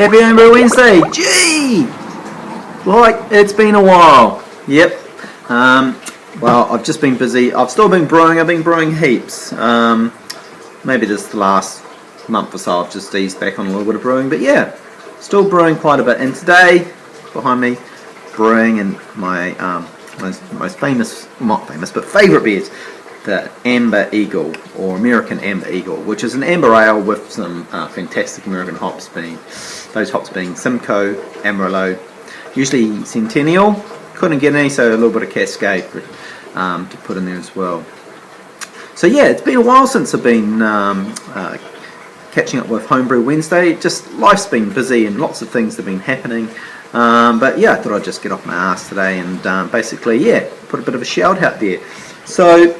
Happy Homebrew Wednesday! Gee! Like, it's been a while. Yep. Well, I've just been busy. I've still been brewing. I've been brewing heaps. Maybe just the last month or so I've just eased back on a little bit of brewing. But yeah, still brewing quite a bit. And today, behind me, brewing in my most famous, not famous, but favourite beers, the Amber Eagle, or American Amber Eagle, which is an amber ale with some fantastic American hops, those hops being Simcoe, Amarillo, usually Centennial. Couldn't get any, so a little bit of Cascade to put in there as well. So yeah, it's been a while since I've been catching up with Homebrew Wednesday. Just life's been busy and lots of things have been happening. But yeah, I thought I'd just get off my ass today and basically, yeah, put a bit of a shout out there. So,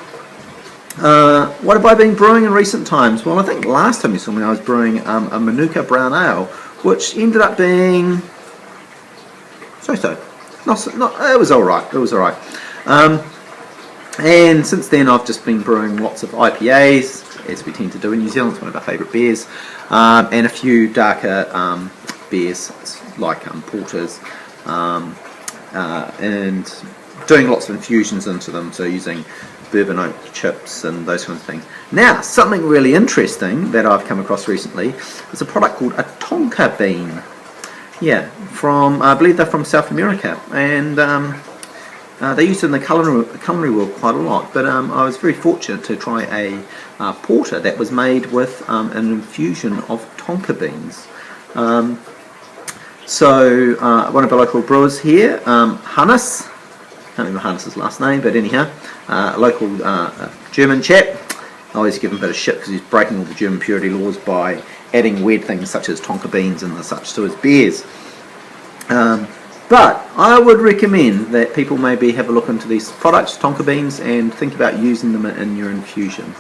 what have I been brewing in recent times? Well, I think last time you saw me I was brewing a Manuka Brown Ale, which ended up being so-so. It was alright, and since then I've just been brewing lots of IPAs, as we tend to do in New Zealand. It's one of our favourite beers, and a few darker beers like porters, and doing lots of infusions into them, so using bourbon oak chips and those kinds of things. Now, something really interesting that I've come across recently is a product called a tonka bean. Yeah, I believe they're from South America, and they use it in the culinary world quite a lot. But I was very fortunate to try a porter that was made with an infusion of tonka beans. So one of our local brewers here, Hannes, I can't remember Hannes' last name, but anyhow, a local German chap. I always give him a bit of shit because he's breaking all the German purity laws by adding weird things such as tonka beans and such to his beers. But I would recommend that people maybe have a look into these products, tonka beans, and think about using them in your infusion.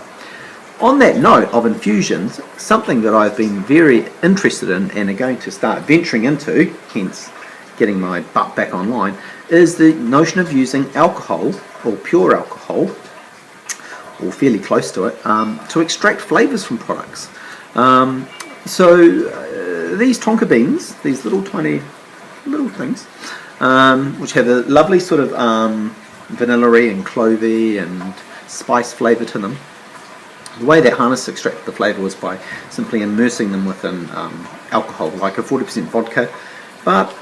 On that note of infusions, something that I've been very interested in and are going to start venturing into, hence getting my butt back online, is the notion of using alcohol, or pure alcohol, or fairly close to it, to extract flavours from products. So these tonka beans, these little tiny little things, which have a lovely sort of vanilla-y and clovey and spice flavour to them. The way that Hannes extracted the flavour was by simply immersing them within alcohol, like a 40% vodka. But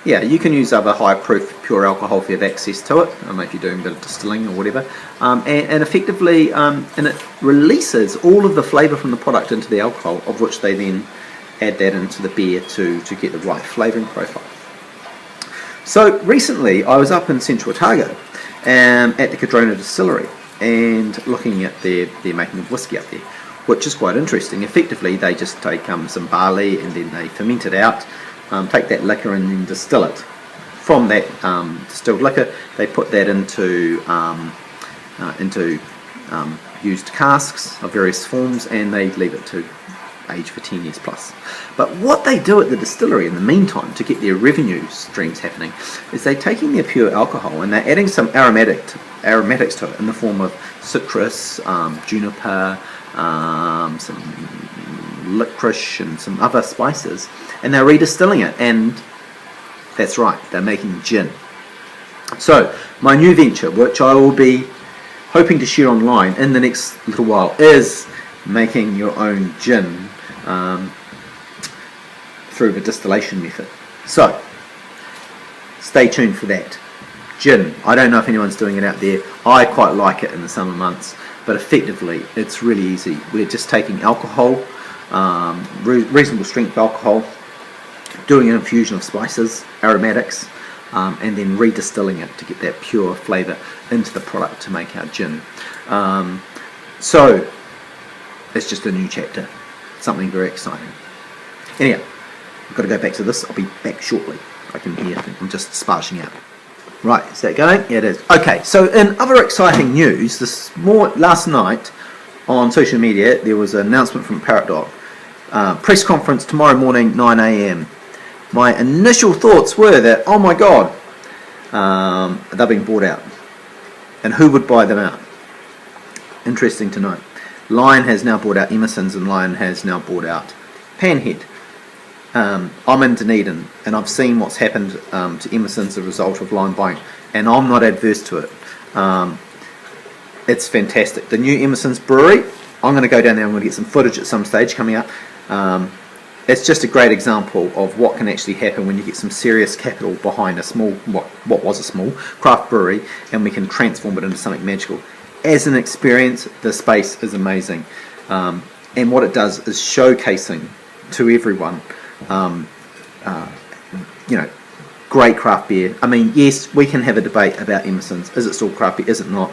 yeah, you can use other high-proof pure alcohol if you have access to it, if you're doing a bit of distilling or whatever. And effectively, and it releases all of the flavour from the product into the alcohol, of which they then add that into the beer to get the right flavouring profile. So recently, I was up in Central Otago at the Cardrona Distillery and looking at their making of whiskey up there, which is quite interesting. Effectively, they just take some barley and then they ferment it out, take that liquor and then distill it. From that distilled liquor, they put that into used casks of various forms, and they leave it to age for 10 years plus. But what they do at the distillery in the meantime to get their revenue streams happening is they're taking their pure alcohol and they're adding some aromatics to it in the form of citrus, juniper, some licorice and some other spices, and they're redistilling it, and that's right, they're making gin. So my new venture, which I will be hoping to share online in the next little while, is making your own gin through the distillation method. So stay tuned for that. Gin, I don't know if anyone's doing it out there. I quite like it in the summer months, but effectively it's really easy. We're just taking alcohol, reasonable strength alcohol, doing an infusion of spices, aromatics, and then redistilling it to get that pure flavour into the product to make our gin. So it's just a new chapter, something very exciting. Anyhow, I've got to go back to this. I'll be back shortly. I can hear, I'm just sparshing out. Right, is that going? Yeah, it is. Okay, so in other exciting news, last night on social media, there was an announcement from Parrot Dog. Press conference tomorrow morning, 9 a.m. My initial thoughts were that, oh my God, they're being bought out. And who would buy them out? Interesting to note. Lion has now bought out Emerson's, and Lion has now bought out Panhead. I'm in Dunedin, and I've seen what's happened to Emerson as a result of line buying, and I'm not adverse to it. It's fantastic. The new Emerson's Brewery, I'm going to go down there. I'm going to get some footage at some stage coming up. It's just a great example of what can actually happen when you get some serious capital behind a small, what was a small craft brewery, and we can transform it into something magical. As an experience, the space is amazing, and what it does is showcasing to everyone, great craft beer. I mean, yes, we can have a debate about Emerson's. Is it still craft beer? Is it not?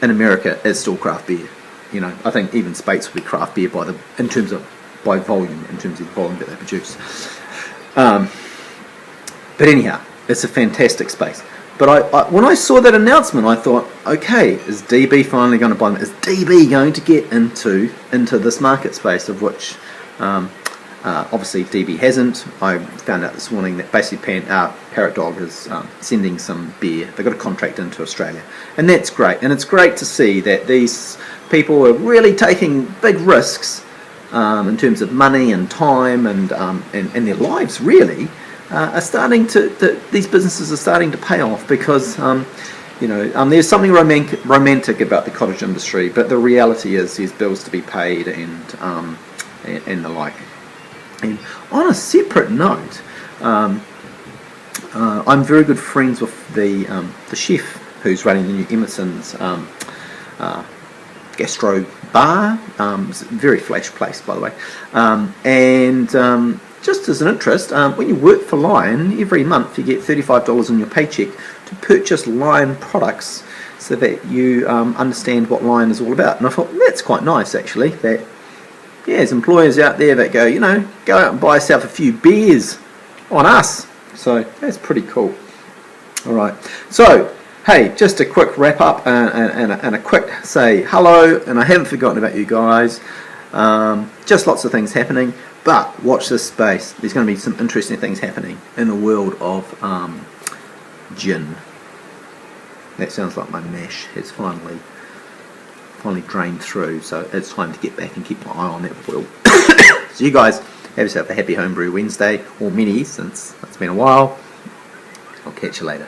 In America, it's still craft beer. I think even Speight's would be craft beer by volume, in terms of the volume that they produce. But anyhow, it's a fantastic space. But I when I saw that announcement, I thought, okay, is DB finally going to buy them? Is DB going to get into this market space, of which obviously DB hasn't? I found out this morning that basically Parrot Dog is sending some beer. They've got a contract into Australia, and that's great. And it's great to see that these people are really taking big risks in terms of money and time and their lives, really, are starting to, these businesses are starting to pay off, because there's something romantic about the cottage industry, but the reality is there's bills to be paid and the like. And on a separate note, I'm very good friends with the chef who's running the new Emerson's Gastro Bar. It's a very flash place, by the way. And just as an interest, when you work for Lion, every month you get $35 in your paycheck to purchase Lion products, so that you understand what Lion is all about. And I thought, that's quite nice, actually, that there's employers out there that go, go out and buy yourself a few beers on us. So that's pretty cool. All right. So, hey, just a quick wrap up and a quick say hello. And I haven't forgotten about you guys. Just lots of things happening. But watch this space. There's going to be some interesting things happening in the world of gin. That sounds like my mash has finally drained through, so it's time to get back and keep my eye on that boil. So you guys have yourself a happy Homebrew Wednesday, or many, since it's been a while. I'll catch you later.